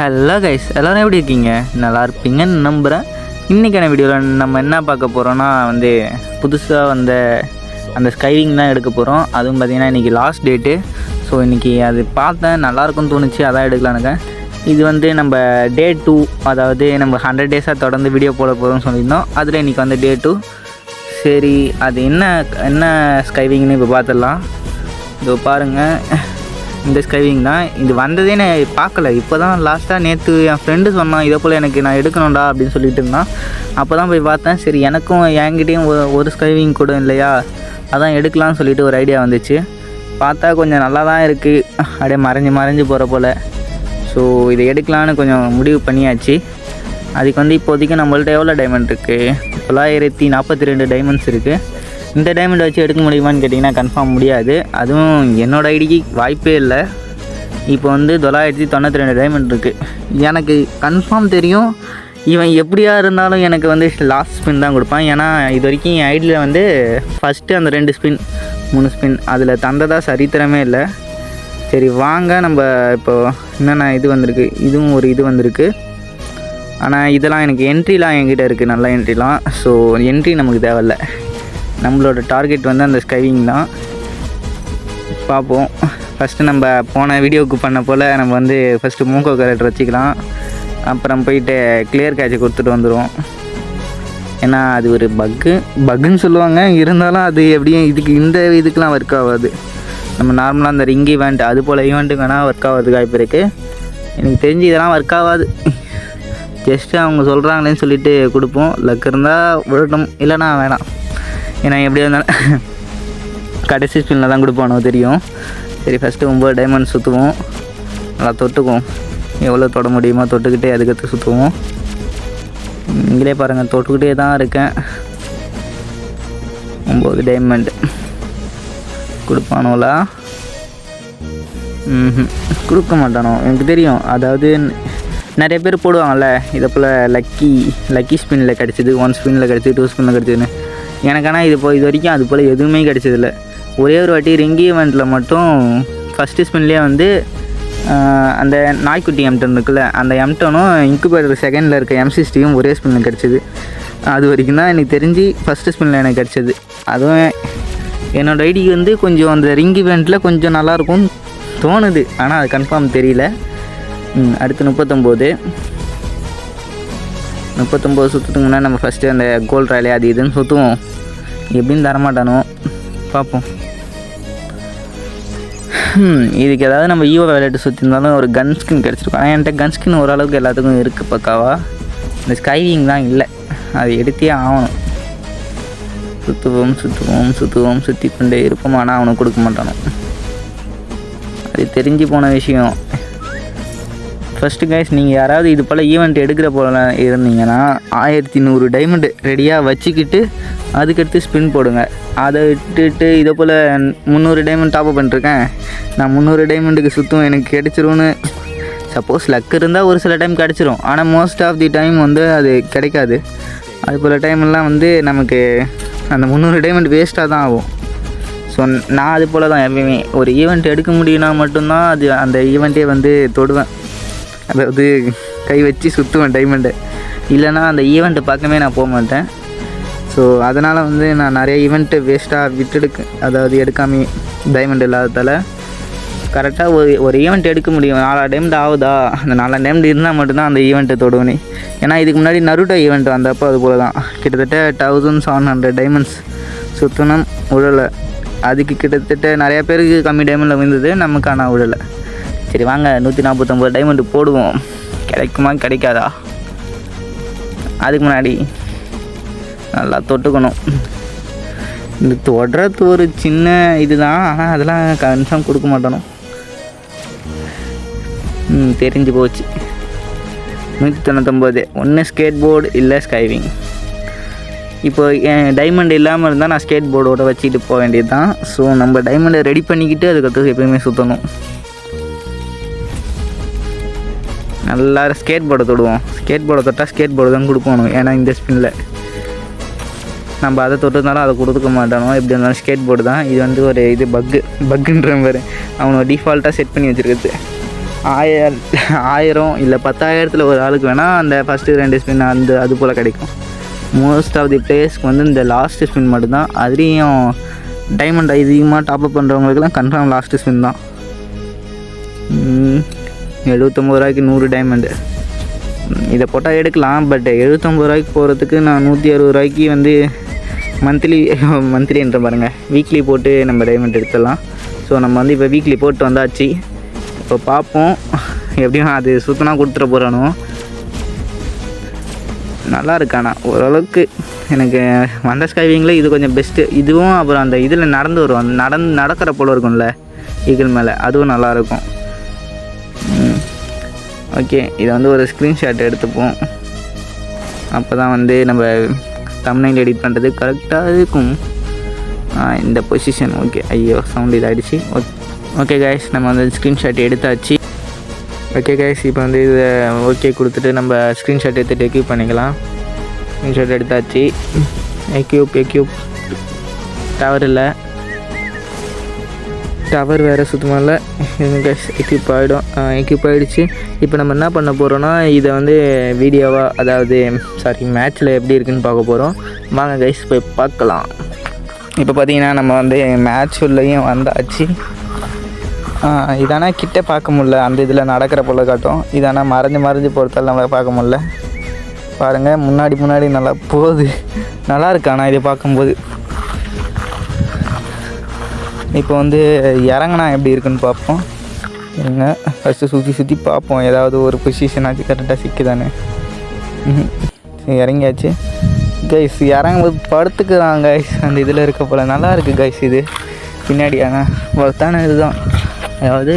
Hello guys, எல்லோரும் எப்படி இருக்கீங்க? நல்லா இருப்பீங்கன்னு நம்புகிறேன். இன்றைக்கான வீடியோவில் நம்ம என்ன பார்க்க போகிறோன்னா புதுசாக வந்த அந்த ஸ்கைவிங் தான் எடுக்க போகிறோம். அதுவும் பார்த்திங்கன்னா இன்றைக்கி லாஸ்ட் டேட்டு. ஸோ இன்றைக்கி அது பார்த்தேன், நல்லாயிருக்கும்னு தோணுச்சு, அதான் எடுக்கலானுங்க. இது நம்ம டே 2, அதாவது நம்ம 100 டேஸாக தொடர்ந்து வீடியோ போட போகிறோம்னு சொல்லியிருந்தோம். அதில் இன்றைக்கி வந்து டே 2. சரி, அது என்ன ஸ்கைவிங்னு இப்போ பார்த்துடலாம். இதோ பாருங்கள், இந்த ஸ்கைவிங் தான். இது வந்ததே நான் பார்க்கல, இப்போ தான் லாஸ்ட்டாக நேற்று என் ஃப்ரெண்டு சொன்னான், இதே போல் எனக்கு நான் எடுக்கணும்டா அப்படின்னு சொல்லிட்டு இருந்தான். அப்போ தான் போய் பார்த்தேன். சரி, எனக்கும் என்கிட்டையும் ஒரு ஸ்கைவிங் கூட இல்லையா, அதான் எடுக்கலாம்னு சொல்லிட்டு ஒரு ஐடியா வந்துச்சு. பார்த்தா கொஞ்சம் நல்லா தான் இருக்குது, அப்படியே மறைஞ்சு போகிற போல். ஸோ இதை எடுக்கலான்னு கொஞ்சம் முடிவு பண்ணியாச்சு. அதுக்கு வந்து இப்போதைக்கு நம்மள்ட்ட எவ்வளோ டைமண்ட் இருக்குது? 942 டைமண்ட்ஸ் இருக்குது. இந்த டைமண்ட் வச்சு எடுக்க முடியுமான்னு கேட்டிங்கன்னா கன்ஃபார்ம் முடியாது. அதுவும் என்னோடய ஐடிக்கு வாய்ப்பே இல்லை. இப்போ வந்து 992 டைமண்ட் இருக்குது. எனக்கு கன்ஃபார்ம் தெரியும், இவன் எப்படியா இருந்தாலும் எனக்கு வந்து லாஸ்ட் ஸ்பின் தான் கொடுப்பான். ஏன்னா இது வரைக்கும் என் ஐடியில் வந்து ஃபஸ்ட்டு அந்த 2 ஸ்பின் 3 ஸ்பின் அதில் தந்ததாக சரித்திரமே இல்லை. சரி வாங்க, நம்ம இப்போ என்னென்ன இது வந்திருக்கு, இதுவும் ஒரு இது வந்திருக்கு. ஆனால் இதெல்லாம் எனக்கு என்ட்ரிலாம் என்கிட்ட இருக்குது, நல்ல என்ட்ரிலாம். ஸோ என்ட்ரி நமக்கு தேவையில்லை, நம்மளோட டார்கெட் வந்து அந்த ஸ்கைவிங் தான். பார்ப்போம். ஃபஸ்ட்டு நம்ம போன வீடியோவுக்கு பண்ண போல் நம்ம வந்து ஃபஸ்ட்டு மூக்கோ கேரக்டர் வச்சுக்கலாம். அப்புறம் போயிட்டு கிளியர் கேட்சை கொடுத்துட்டு வந்துடுவோம். ஏன்னா அது ஒரு பக்குன்னு சொல்லுவாங்க, இருந்தாலும் அது எப்படியும் இதுக்கெலாம் ஒர்க் ஆகாது. நம்ம நார்மலாக அந்த ரிங் ஈவெண்ட் அது போல் ஈவெண்ட்டுக்கு வேணால் ஒர்க் ஆகிறதுக்கு வாய்ப்பு இருக்குது. எனக்கு தெரிஞ்சு இதெல்லாம் ஒர்க் ஆகாது. ஜஸ்ட்டு அவங்க சொல்கிறாங்களேன்னு சொல்லிவிட்டு கொடுப்போம். லக் இருந்தால் விடட்டும், இல்லைனா வேணாம். ஏன்னா எப்படியா இருந்தாலும் கடைசி ஸ்பின்னில் தான் கொடுப்பானோ தெரியும். சரி, ஃபஸ்ட்டு 9 டைமண்ட் சுற்றுவோம். நல்லா தொட்டுக்குவோம், எவ்வளோ தொட முடியுமோ தொட்டுக்கிட்டே அதுக்கடுத்து சுற்றுவோம். நீங்களே பாருங்கள், தொட்டுக்கிட்டே தான் இருக்கேன். 9 டைமண்ட் கொடுப்பானோலா? கொடுக்க மாட்டானோ எனக்கு தெரியும். அதாவது நிறைய பேர் போடுவாங்கள்ல இதை போல் லக்கி ஸ்பின்னில் கிடச்சிது, 1 ஸ்பின்னில் கிடச்சிது, 2 ஸ்பின்னில் கிடச்சிதுன்னு. எனக்கு ஆனால் இது வரைக்கும் அது போல் எதுவுமே கிடச்சதில்லை. ஒரே ஒரு வாட்டி ரிங்கி ஈவெண்ட்டில் மட்டும் ஃபஸ்ட்டு ஸ்பின்லேயே வந்து அந்த நாய்க்குட்டி எம்டன் இருக்குல்ல, அந்த எம்டனும் இன்குபேட்டர் செகண்டில் இருக்க M60யும் ஒரே ஸ்பின்னில் கிடச்சிது. அது வரைக்கும் தான் எனக்கு தெரிஞ்சு ஃபஸ்ட்டு ஸ்பின்னில் எனக்கு கிடச்சிது. அதுவும் என்னோடய ஐடிக்கு வந்து கொஞ்சம் அந்த ரிங் ஈவெண்ட்டில் கொஞ்சம் நல்லாயிருக்கும்னு தோணுது, ஆனால் அது கன்ஃபார்ம் தெரியல. அடுத்து 39 சுற்றுறதுக்கு முன்னாடி நம்ம ஃபஸ்ட்டு அந்த கோல்ட் ராயிலே அது இதுன்னு சுற்றுவோம். எப்படின்னு தரமாட்டானோ பார்ப்போம். இதுக்கு ஏதாவது நம்ம ஈவோ விளையாட்டு சுற்றிருந்தாலும் ஒரு கன் ஸ்கின் கிடச்சிருக்கும். ஆனால் என்கிட்ட கன் ஸ்கின் ஓரளவுக்கு எல்லாத்துக்கும் இருக்குது பக்காவா. இந்த ஸ்கைவிங் தான் இல்லை, அது எடுத்தே ஆகணும். சுற்றுவோம் சுற்றி கொண்டே இருப்போம். ஆனால் அவனுக்கு கொடுக்க மாட்டானோ, அது தெரிஞ்சு போன விஷயம். ஃபஸ்ட்டு கைஸ், நீங்கள் யாராவது இது போல் ஈவெண்ட் எடுக்கிற போல இருந்தீங்கன்னா 1100 டைமண்டு ரெடியாக வச்சுக்கிட்டு அதுக்கடுத்து ஸ்பின் போடுங்க. அதை விட்டுட்டு இதை போல் 300 டைமண்ட் டாப்அப் பண்ணிருக்கேன், நான் 300 டைமண்டுக்கு சுற்றும் எனக்கு கிடச்சிரும்னு. சப்போஸ் லக் இருந்தால் ஒரு சில டைம் கிடச்சிரும், ஆனால் மோஸ்ட் ஆஃப் தி டைம் வந்து அது கிடைக்காது. அது போல் டைமெல்லாம் வந்து நமக்கு அந்த 300 டைமண்ட் வேஸ்ட்டாக தான் ஆகும். ஸோ நான் அது போல் தான் எப்பயுமே ஒரு ஈவெண்ட் எடுக்க முடியும்னா மட்டும்தான் அது அந்த ஈவெண்ட்டே வந்து தொடுவேன். அதாவது கை வச்சு சுற்றுவேன் டைமண்டை, இல்லைனா அந்த ஈவெண்ட்டை பார்க்கவே நான் போக மாட்டேன். ஸோ அதனால் வந்து நான் நிறைய ஈவெண்ட்டு வேஸ்ட்டாக அதாவது எடுக்காமே டைமண்ட் இல்லாததால் கரெக்டாக ஒரு ஈவெண்ட் எடுக்க முடியும். 4 டைமண்ட் ஆகுதா, அந்த 4 டைமண்ட் இருந்தால் மட்டும்தான் அந்த ஈவெண்ட்டை தொடுவேனே. ஏன்னா இதுக்கு முன்னாடி நருட்டோ ஈவெண்ட் வந்தப்போ அது போல் தான் கிட்டத்தட்ட 1700 டைமண்ட்ஸ் சுற்றணும், உழலை. அதுக்கு கிட்டத்தட்ட நிறையா பேருக்கு கம்மி டைமண்டில் விழுந்தது, நமக்கு ஆனால் உழலை. சரி வாங்க, 149 டைமண்ட் போடுவோம். கிடைக்குமா கிடைக்காதா? அதுக்கு முன்னாடி நல்லா தொட்டுக்கணும். இந்த தொடுறது ஒரு சின்ன இதுதான், ஆனால் அதெல்லாம் கன்ஃபார்ம் கொடுக்க மாட்டானோ, தெரிஞ்சு போச்சு. 199 ஒன்று ஸ்கேட் போர்டு இல்லை ஸ்கைவிங். இப்போ என் டைமண்ட் இல்லாமல் இருந்தால் நான் ஸ்கேட் போர்டோட வச்சுட்டு போக வேண்டியது தான். ஸோ நம்ம டைமண்டை ரெடி பண்ணிக்கிட்டு அதுக்கடுத்து எப்போயுமே சுற்றணும். நல்லா ஸ்கேட் போர்டை தொடுவோம். ஸ்கேட் போர்டை தொட்டால் ஸ்கேட் போர்டு தான் கொடுக்கணும். ஏன்னா இந்த ஸ்பின்னில் நம்ம அதை தொட்டுருந்தாலும் அதை கொடுக்க மாட்டானோ. எப்படி இருந்தாலும் ஸ்கேட் போர்டு தான். இது வந்து ஒரு பக்குன்ற மாதிரி அவனை டிஃபால்ட்டாக செட் பண்ணி வச்சுருக்குது. 1000 இல்லை 10,000 ஒரு ஆளுக்கு வேணால் அந்த ஃபஸ்ட்டு 2 ஸ்பின் அது போல் கிடைக்கும். மோஸ்ட் ஆஃப் தி பிளேயர்ஸ்க்கு வந்து இந்த லாஸ்ட்டு ஸ்பின் மட்டும்தான். அதுலேயும் டைமண்ட் அதிகமாக டாப்அப் பண்ணுறவங்களுக்குலாம் கன்ஃபார்ம் லாஸ்ட்டு ஸ்பின் தான். 79 ரூபாய்க்கு 100 டைமண்டு இதை போட்டால் எடுக்கலாம். பட் 79 ரூபாய்க்கு போகிறதுக்கு நான் 160 ரூபாய்க்கு வந்து மந்த்லின்ற பாருங்கள் வீக்லி போட்டு நம்ம டைமண்ட் எடுத்துடலாம். ஸோ நம்ம வந்து இப்போ வீக்லி போட்டு வந்தாச்சு. இப்போ பார்ப்போம் எப்படியும் அது சுத்தமாக கொடுத்துட போகிறானோ. நல்லா இருக்காண்ணா ஓரளவுக்கு எனக்கு வந்த ஸ்கைவிங்கில் இது கொஞ்சம் பெஸ்ட்டு. இதுவும் அப்புறம் அந்த இதில் நடந்து வருவோம் நடக்கிற போல் இருக்கும்ல ஈகிள் மேலே, அதுவும் நல்லாயிருக்கும். ஓகே, இதை வந்து ஒரு ஸ்க்ரீன்ஷாட் எடுத்துப்போம். அப்போ தான் வந்து நம்ம தம்ப்நெயில் எடிட் பண்ணுறது கரெக்டாக இருக்கும். இந்த பொசிஷன் ஓகே. ஐயோ சவுண்ட் இதாகிடுச்சு. ஓகே கைஸ், நம்ம வந்து ஸ்க்ரீன்ஷாட் எடுத்தாச்சு. ஓகே கைஸ், இப்போ வந்து இதை ஓகே கொடுத்துட்டு நம்ம ஸ்க்ரீன்ஷாட் எடுத்துகிட்டு எக்யூப் பண்ணிக்கலாம். ஸ்க்ரீன்ஷாட் எடுத்தாச்சு. எக்யூப் டவர் இல்லை, டவர் வேறு சுத்தமாக இல்லை. இது கைஸ் எக்யூப் ஆகிடுச்சு. இப்போ நம்ம என்ன பண்ண போகிறோன்னா இதை வந்து வீடியோவாக, அதாவது மேட்ச்சில் எப்படி இருக்குதுன்னு பார்க்க போகிறோம். வாங்க கைஸ் போய் பார்க்கலாம். இப்போ பார்த்தீங்கன்னா நம்ம வந்து மேட்ச் உள்ளேயும் வந்தாச்சு. இதானா கிட்டே பார்க்க முடில, அந்த இதில் நடக்கிற போல காட்டும். இதானா மறைஞ்சு பொறுத்தால் நம்ம பார்க்க முடில. பாருங்கள் முன்னாடி நல்லா போகுது, நல்லா இருக்கு. ஆனால் இதை பார்க்கும்போது இப்போ வந்து இறங்கினா எப்படி இருக்குன்னு பார்ப்போம். இருங்க ஃபஸ்ட்டு சுற்றி பார்ப்போம், ஏதாவது ஒரு பொசிஷனாச்சு கரெக்டாக சிக்குதானே. இறங்கியாச்சு கைஸ். இறங்கும்போது படுத்துக்குறாங்க கைஸ், அந்த இதில் இருக்க போல் நல்லா இருக்குது கைஸ். இது பின்னாடி ஆனால் ஒருத்தான இதுதான், அதாவது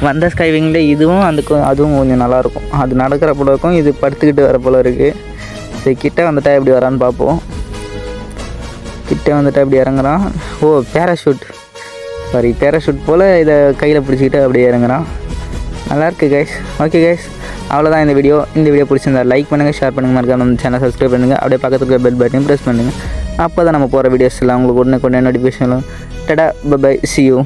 வந்த ஸ்கைவிங்கில் இதுவும் அதுவும் கொஞ்சம் நல்லாயிருக்கும். அது நடக்கிற போல இருக்கும், இது படுத்துக்கிட்டு வர போல் இருக்குது. சரி கிட்டே வந்துட்டா எப்படி வரான்னு பார்ப்போம். கிட்டே வந்துட்டா எப்படி இறங்குறான். ஓ பேராஷூட் போல் இதை கையில் பிடிச்சிக்கிட்டு அப்படியே இறங்குறான். நல்லாயிருக்கு கைஸ். ஓகே கைஸ், அவ்வளோதான் இந்த வீடியோ பிடிச்சிருந்தா லைக் பண்ணுங்கள், ஷேர் பண்ணுங்கள், மறக்காம நம்ம சேனல் சப்ஸ்கிரைப் பண்ணுங்கள். அப்படியே பக்கத்துக்கு பெல் பட்டனையும் ப்ரெஸ் பண்ணுங்கள். அப்போ தான் நம்ம போகிற வீடியோஸ் எல்லாம் உங்களுக்கு உடனே நோட்டிஃபிகேஷன். டடா பை, see you.